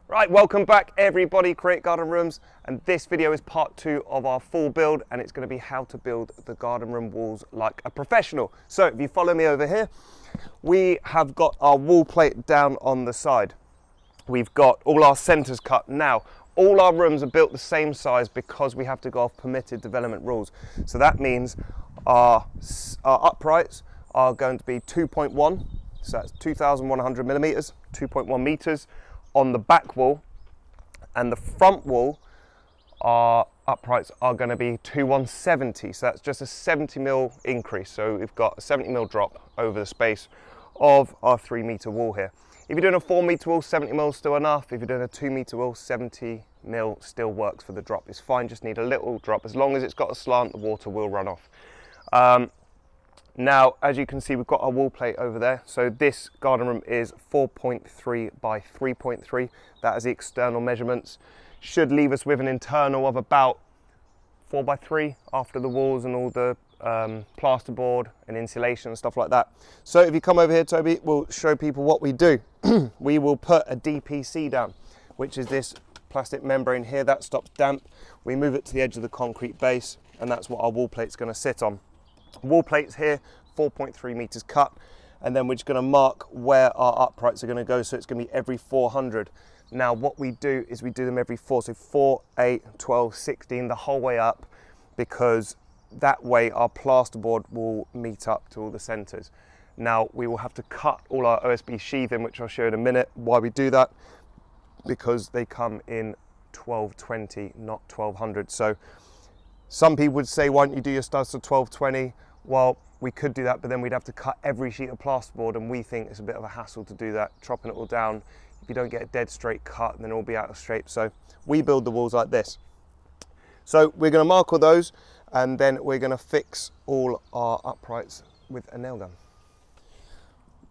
Right, welcome back everybody, Create Garden Rooms, and this video is part 2 of our full build, and it's going to be how to build the garden room walls like a professional. So if you follow me over here, we have got our wall plate down on the side. We've got all our centers cut. Now, all our rooms are built the same size because we have to go off permitted development rules. So that means our uprights are going to be 2.1, so that's 2,100 millimeters, 2.1 meters. On the back wall, and the front wall, our uprights are going to be 2,170, so that's just a 70 mil increase. So we've got a 70 mil drop over the space of our 3 meter wall here. If you're doing a 4 meter wall, 70 mil is still enough. If you're doing a 2 meter wall, 70 mil still works for the drop. It's fine, just need a little drop. As long as it's got a slant, the water will run off. Now, as you can see, we've got our wall plate over there. So this garden room is 4.3 by 3.3. That is the external measurements. Should leave us with an internal of about 4 by 3 after the walls and all the plasterboard and insulation and stuff like that. So if you come over here, Toby, we'll show people what we do. We will put a DPC down, which is this plastic membrane here that stops damp. We move it to the edge of the concrete base, and that's what our wall plate's going to sit on. Wall plates here, 4.3 meters cut, and then we're just going to mark where our uprights are going to go, so it's going to be every 400. Now what we do is we do them every 4, so 4, 8, 12, 16, the whole way up, because that way our plasterboard will meet up to all the centers. Now we will have to cut all our OSB sheathing, which I'll show in a minute why we do that, because they come in 1220, not 1200. So some people would say, why don't you do your studs to 1220? Well, we could do that, but then we'd have to cut every sheet of plasterboard, and we think it's a bit of a hassle to do that, chopping it all down. If you don't get a dead straight cut, then it'll be out of shape. So we build the walls like this. So we're going to mark all those, and then we're going to fix all our uprights with a nail gun.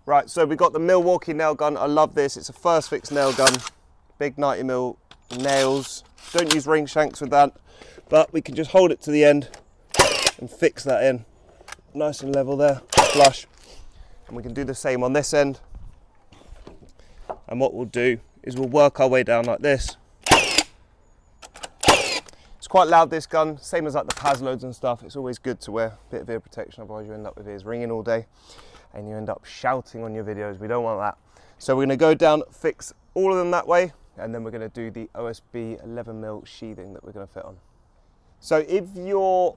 Right, so we've got the Milwaukee nail gun. I love this. It's a first fix nail gun, big 90mm nails. Don't use ring shanks with that, but we can just hold it to the end and fix that in. Nice and level there, flush. And we can do the same on this end. And what we'll do is we'll work our way down like this. It's quite loud, this gun, same as like the Pasloads and stuff. It's always good to wear a bit of ear protection, otherwise you end up with ears ringing all day and you end up shouting on your videos. We don't want that. So we're going to go down, fix all of them that way, and then we're going to do the OSB 11mm sheathing that we're going to fit on. So if your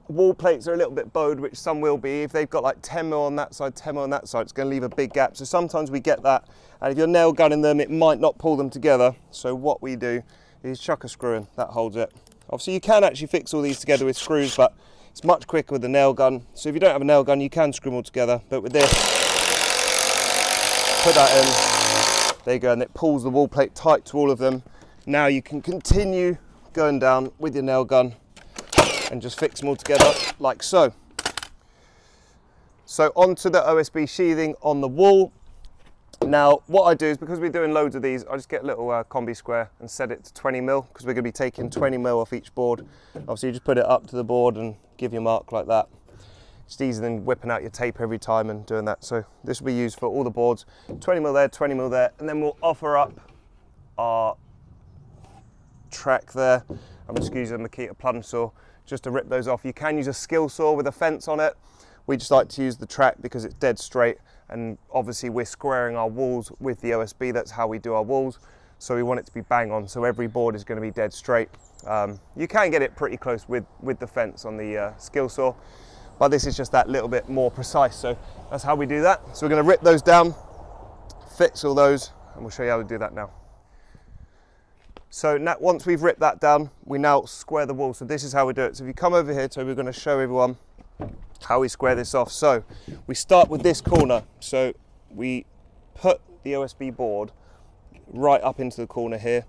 wall plates are a little bit bowed, which some will be, if they've got like 10mm on that side, 10mm on that side, it's going to leave a big gap. So sometimes we get that, and if you're nail gunning them, it might not pull them together. So what we do is chuck a screw in, that holds it. Obviously you can actually fix all these together with screws, but it's much quicker with the nail gun. So if you don't have a nail gun, you can screw them all together, but with this, put that in, there you go, and it pulls the wall plate tight to all of them. Now you can continue going down with your nail gun and just fix them all together like so. So onto the OSB sheathing on the wall. Now what I do is, because we're doing loads of these, I just get a little combi square and set it to 20mm, because we're going to be taking 20mm off each board. Obviously you just put it up to the board and give your mark like that. It's easier than whipping out your tape every time and doing that. So this will be used for all the boards. 20mm there, 20mm there, and then we'll offer up our track there. I'm just using a Makita plunge saw just to rip those off. You can use a skill saw with a fence on it. We just like to use the track because it's dead straight, and obviously we're squaring our walls with the OSB. That's how we do our walls, so we want it to be bang on, so every board is going to be dead straight. You can get it pretty close with the fence on the skill saw, but this is just that little bit more precise, so that's how we do that. So we're going to rip those down, fix all those, and we'll show you how to do that now. So now, once we've ripped that down, we now square the wall. So this is how we do it. So if you come over here, so we're going to show everyone how we square this off. So we start with this corner. So we put the OSB board right up into the corner here,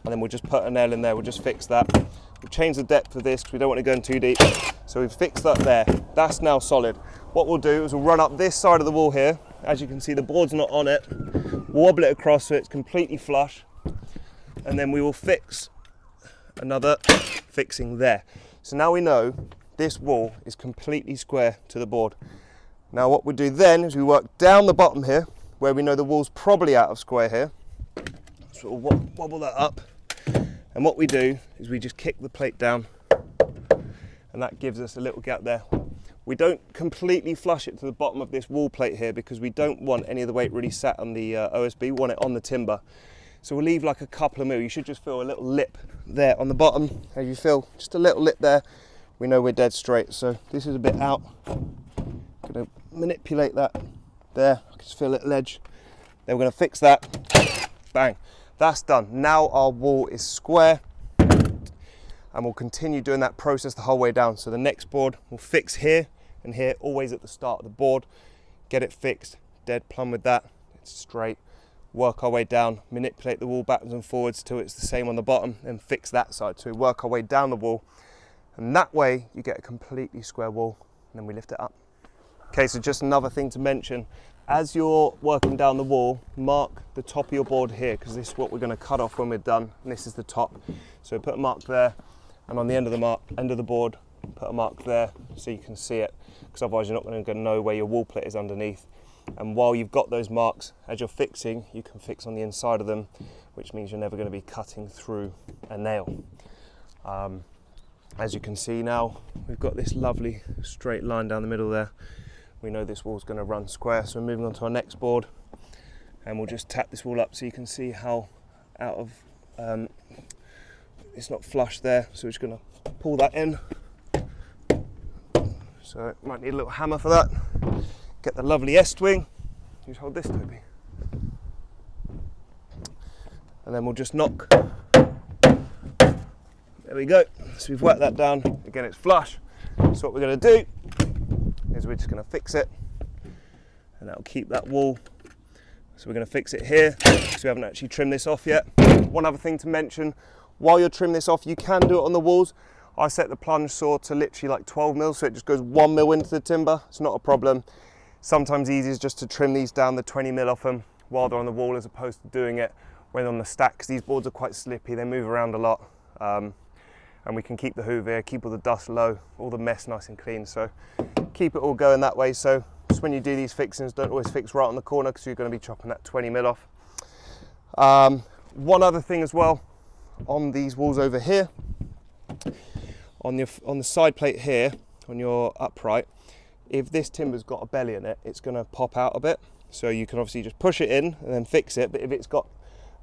and then we'll just put a nail in there. We'll just fix that. We'll change the depth of this because we don't want to go in too deep. So we've fixed that there. That's now solid. What we'll do is we'll run up this side of the wall here. As you can see, the board's not on it. Wobble it across so it's completely flush. And then we will fix another fixing there. So now we know this wall is completely square to the board. Now what we do then is we work down the bottom here, where we know the wall's probably out of square here. sort of wobble that up. And what we do is we just kick the plate down, and that gives us a little gap there. We don't completely flush it to the bottom of this wall plate here because we don't want any of the weight really sat on the OSB, we want it on the timber. So we'll leave like a couple of mil. You should just feel a little lip there on the bottom. As you feel just a little lip there, we know we're dead straight. So this is a bit out. Gonna manipulate that there. I can just feel a little edge. Then we're gonna fix that. Bang. That's done. Now our wall is square, and we'll continue doing that process the whole way down. So the next board we'll fix here and here, always at the start of the board. Get it fixed, dead plumb with that. It's straight. Work our way down, manipulate the wall backwards and forwards till it's the same on the bottom, and fix that side. So we work our way down the wall, and that way you get a completely square wall, and then we lift it up. Okay, so just another thing to mention. As you're working down the wall, mark the top of your board here, because this is what we're going to cut off when we're done, and this is the top. So put a mark there, and on the end of the board, put a mark there so you can see it, because otherwise you're not going to know where your wall plate is underneath. And while you've got those marks, as you're fixing, you can fix on the inside of them, which means you're never going to be cutting through a nail. As you can see now, we've got this lovely straight line down the middle there. We know this wall's going to run square, so we're moving on to our next board, and we'll just tap this wall up so you can see how out of it's not flush there. So we're just going to pull that in. So might need a little hammer for that. Get the lovely S-twing. Just hold this, Toby, and then we'll just knock. There we go. So we've worked that down. Again, it's flush. So what we're going to do is we're just going to fix it, and that'll keep that wall. So we're going to fix it here because we haven't actually trimmed this off yet. One other thing to mention, while you're trimming this off, you can do it on the walls. I set the plunge saw to literally like 12 mil, so it just goes 1 mil into the timber. It's not a problem. Sometimes easier is just to trim these down the 20 mil off them while they're on the wall, as opposed to doing it when on the stack, because these boards are quite slippy, they move around a lot. And we can keep the hoover here, keep all the dust low, all the mess nice and clean. So keep it all going that way. So just when you do these fixings, don't always fix right on the corner, because you're going to be chopping that 20 mil off. One other thing as well, on these walls over here, on the side plate here, on your upright, if this timber's got a belly in it, it's going to pop out a bit. So you can obviously just push it in and then fix it. But if it's got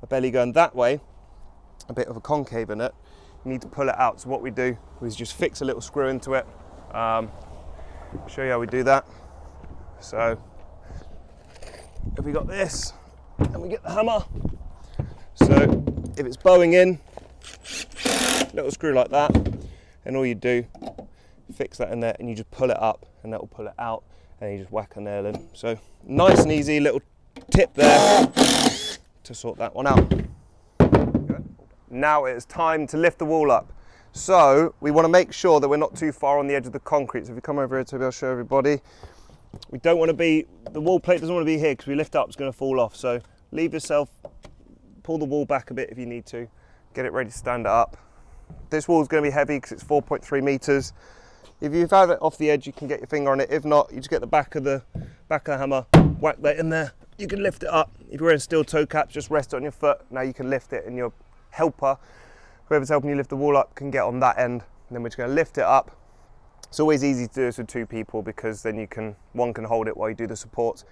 a belly going that way, a bit of a concave in it, you need to pull it out. So what we do is just fix a little screw into it. Show you how we do that. So if we got this and we get the hammer, so if it's bowing in, little screw like that, and all you do, fix that in there, and you just pull it up, and that will pull it out, and you just whack a nail in. So nice and easy little tip there to sort that one out. Now it's time to lift the wall up. So we want to make sure that we're not too far on the edge of the concrete. So if you come over here, Toby, I'll show everybody. We don't want to be, the wall plate doesn't want to be here, because we lift up, it's going to fall off. So leave yourself, pull the wall back a bit if you need to, get it ready to stand it up. This wall is going to be heavy because it's 4.3 meters. If you have it off the edge, you can get your finger on it. If not, you just get the back of the hammer, whack that in there. You can lift it up. If you're wearing steel toe caps, just rest it on your foot. Now you can lift it, and your helper, whoever's helping you lift the wall up, can get on that end. And then we're just going to lift it up. It's always easy to do this with two people, because then one can hold it while you do the supports.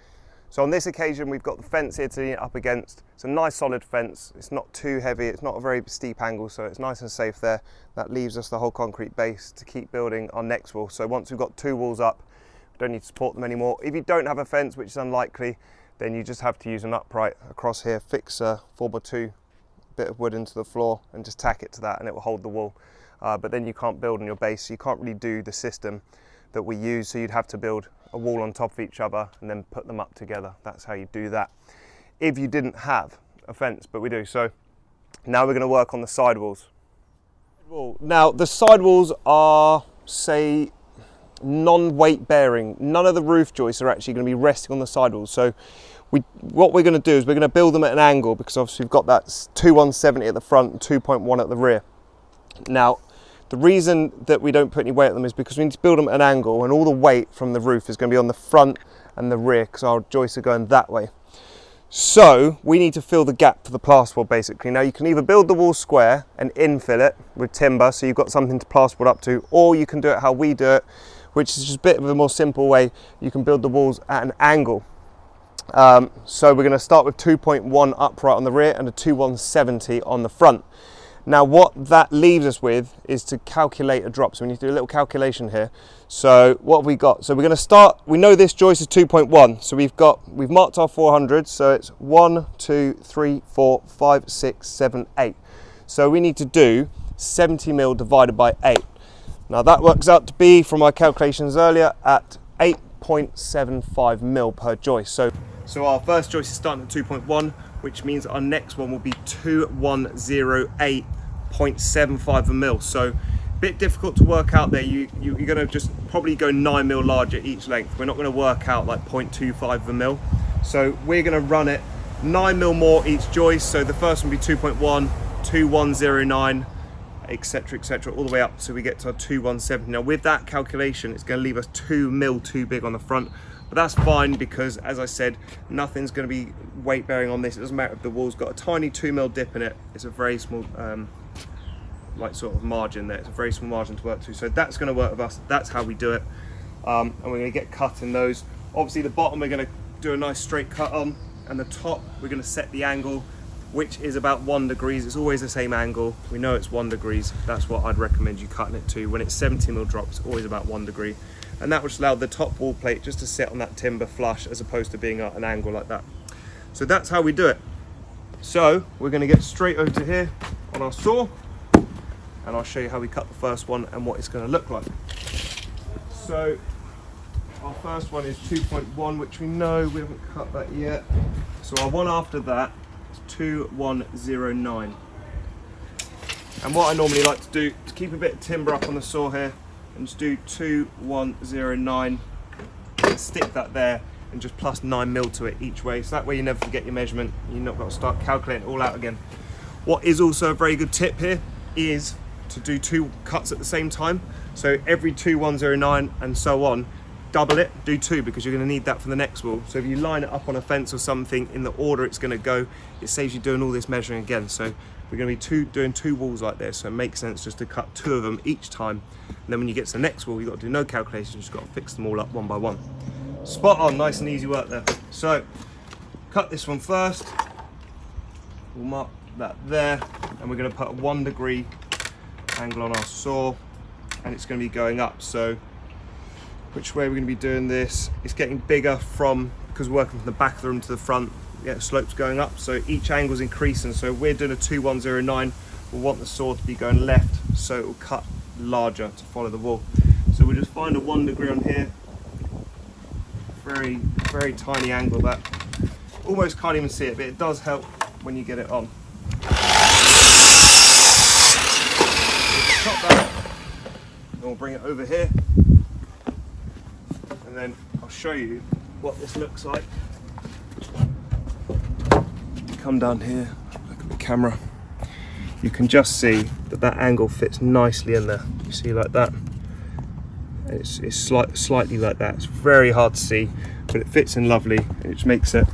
So on this occasion, we've got the fence here to lean it up against. It's a nice solid fence. It's not too heavy. It's not a very steep angle, so it's nice and safe there. That leaves us the whole concrete base to keep building our next wall. So once we've got two walls up, we don't need to support them anymore. If you don't have a fence, which is unlikely, then you just have to use an upright across here, fix a 4x2 bit of wood into the floor, and just tack it to that, and it will hold the wall. But then you can't build on your base, so you can't really do the system that we use. So you'd have to build a wall on top of each other and then put them up together. That's how you do that if you didn't have a fence, but we do. So now we're going to work on the side walls. Now the side walls are, say, non-weight bearing. None of the roof joists are actually going to be resting on the side walls. So what we're going to do is we're going to build them at an angle, because obviously we've got that 2.170 at the front and 2.1 at the rear. Now the reason that we don't put any weight on them is because we need to build them at an angle, and all the weight from the roof is going to be on the front and the rear, because our joists are going that way. So we need to fill the gap for the plasterboard basically. Now you can either build the wall square and infill it with timber so you've got something to plasterboard up to, or you can do it how we do it, which is just a bit of a more simple way. You can build the walls at an angle. So we're going to start with 2.1 upright on the rear and a 2.170 on the front. Now what that leaves us with is to calculate a drop. So we need to do a little calculation here. So what have we got? So we're going to start, we know this joist is 2.1. So we've marked our 400. So it's 1, 2, 3, 4, 5, 6, 7, 8. So we need to do 70 mil divided by 8. Now that works out to be, from our calculations earlier, at 8.75 mil per joist. So our first joist is starting at 2.1, which means our next one will be 2108.75 mil. So a bit difficult to work out there. You're going to just probably go 9 mil larger each length. We're not going to work out like 0.25 mil. So we're going to run it 9 mil more each joist. So the first one will be 2.1, 2109, etc, all the way up so we get to our 2170. Now with that calculation, it's going to leave us 2 mil too big on the front. But that's fine because, as I said, nothing's going to be weight bearing on this. It doesn't matter if the wall's got a tiny 2 mil dip in it. It's a very small, like sort of margin there. It's a very small margin to work to. So that's going to work with us. That's how we do it. And we're going to get cut in those. Obviously the bottom we're going to do a nice straight cut on, and the top we're going to set the angle, which is about 1 degree. It's always the same angle. We know it's 1 degree. That's what I'd recommend you cutting it to. When it's 70 mil drops, always about 1 degree. And that would allow the top wall plate just to sit on that timber flush as opposed to being at an angle like that. So that's how we do it. So we're going to get straight over to here on our saw, and I'll show you how we cut the first one and what it's going to look like. So our first one is 2.1, which we know we haven't cut that yet. So our one after that is 2109. And what I normally like to do is keep a bit of timber up on the saw here, and just do 2109 and stick that there, and just plus 9 mil to it each way, so that way you never forget your measurement. You're not got to start calculating it all out again. What is also a very good tip here is to do 2 cuts at the same time. So every 2109 and so on, double it, do 2, because you're going to need that for the next wall. So if you line it up on a fence or something in the order it's going to go, it saves you doing all this measuring again. So we're going to be doing 2 walls like this, so it makes sense just to cut 2 of them each time. And then when you get to the next wall, you've got to do no calculations, you've just got to fix them all up one by one. Spot on, nice and easy work there. So cut this one first, we'll mark that there, and we're going to put a 1 degree angle on our saw, and it's going to be going up. So which way we're going to be doing this, it's getting bigger because we're working from the back of the room to the front. Yeah, slopes going up, so each angle's increasing. So we're doing a 2109, we'll want the saw to be going left, so it will cut larger to follow the wall. So we'll just find a 1 degree on here, very tiny angle that almost can't even see it, but it does help when you get it on. Chop that, and we'll bring it over here, and then I'll show you what this looks like. Come down here, look at the camera, you can just see that that angle fits nicely in there. You see like that, it's slightly like that. It's very hard to see, but it fits in lovely, which makes it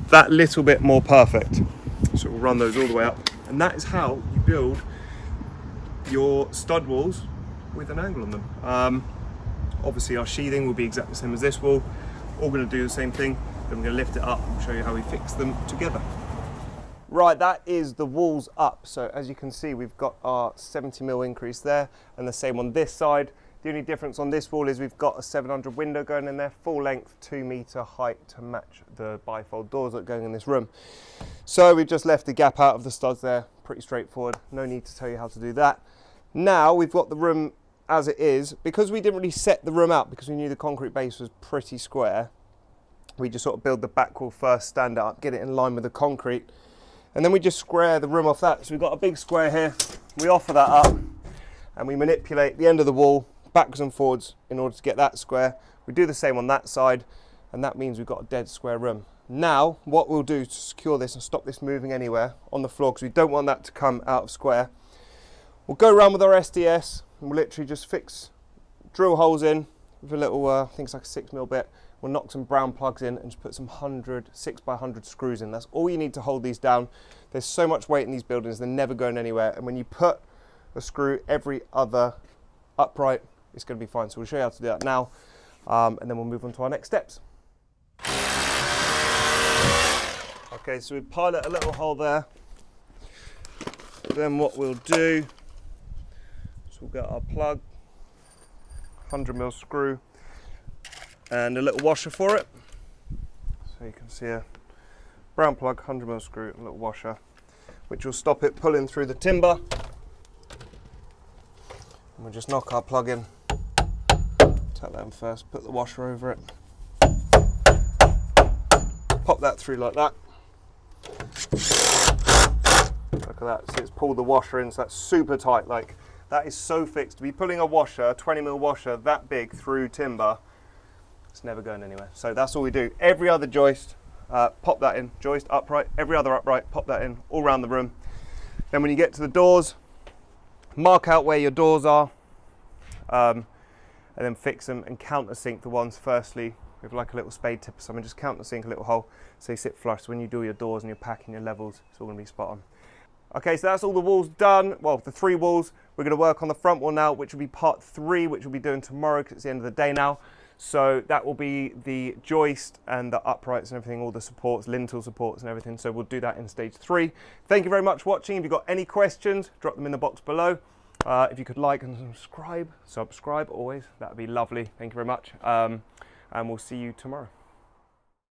that little bit more perfect. So we'll run those all the way up, and that is how you build your stud walls with an angle on them. Obviously our sheathing will be exactly the same as this wall, all going to do the same thing. Then we're going to lift it up and show you how we fix them together. Right, that is the walls up. So as you can see, we've got our 70 mil increase there, and the same on this side. The only difference on this wall is we've got a 700 window going in there, full length, 2 meter height to match the bifold doors that are going in this room. So we've just left the gap out of the studs there, pretty straightforward. No need to tell you how to do that. Now we've got the room as it is. Because we didn't really set the room out because we knew the concrete base was pretty square, we just sort of build the back wall first, stand it up, get it in line with the concrete, and then we just square the room off that. So we've got a big square here, we offer that up, and we manipulate the end of the wall backwards and forwards in order to get that square. We do the same on that side, and that means we've got a dead square room. Now what we'll do to secure this and stop this moving anywhere on the floor, because we don't want that to come out of square, we'll go around with our SDS and we'll literally just drill holes in with a little, I think it's like a 6 mil bit. We'll knock some brown plugs in and just put some 6 by 100 screws in. That's all you need to hold these down. There's so much weight in these buildings, they're never going anywhere. And when you put a screw every other upright, it's going to be fine. So we'll show you how to do that now, and then we'll move on to our next steps. Okay, so we pilot a little hole there. Then what we'll do is we'll get our plug, 100mm screw, and a little washer for it. So you can see a brown plug, 100mm screw, and a little washer, which will stop it pulling through the timber. And we'll just knock our plug in, tap that in first, put the washer over it, pop that through like that. Look at that, so it's pulled the washer in, so that's super tight. Like, that is so fixed. To be pulling a washer, 20mm washer that big through timber, it's never going anywhere. So that's all we do. Every other joist, pop that in, joist upright, every other upright, pop that in, all around the room. Then when you get to the doors, mark out where your doors are, and then fix them and countersink the ones firstly with like a little spade tip or something. Just countersink a little hole so they sit flush. So when you do your doors and you're packing your levels, it's all going to be spot on. Okay, so that's all the walls done. Well, the 3 walls. We're going to work on the front wall now, which will be part 3, which we'll be doing tomorrow because it's the end of the day now. So that will be the joist and the uprights and everything, all the supports, lintel supports and everything. So we'll do that in stage 3. Thank you very much for watching. If you've got any questions, drop them in the box below. If you could like and subscribe always, that would be lovely. Thank you very much. And we'll see you tomorrow.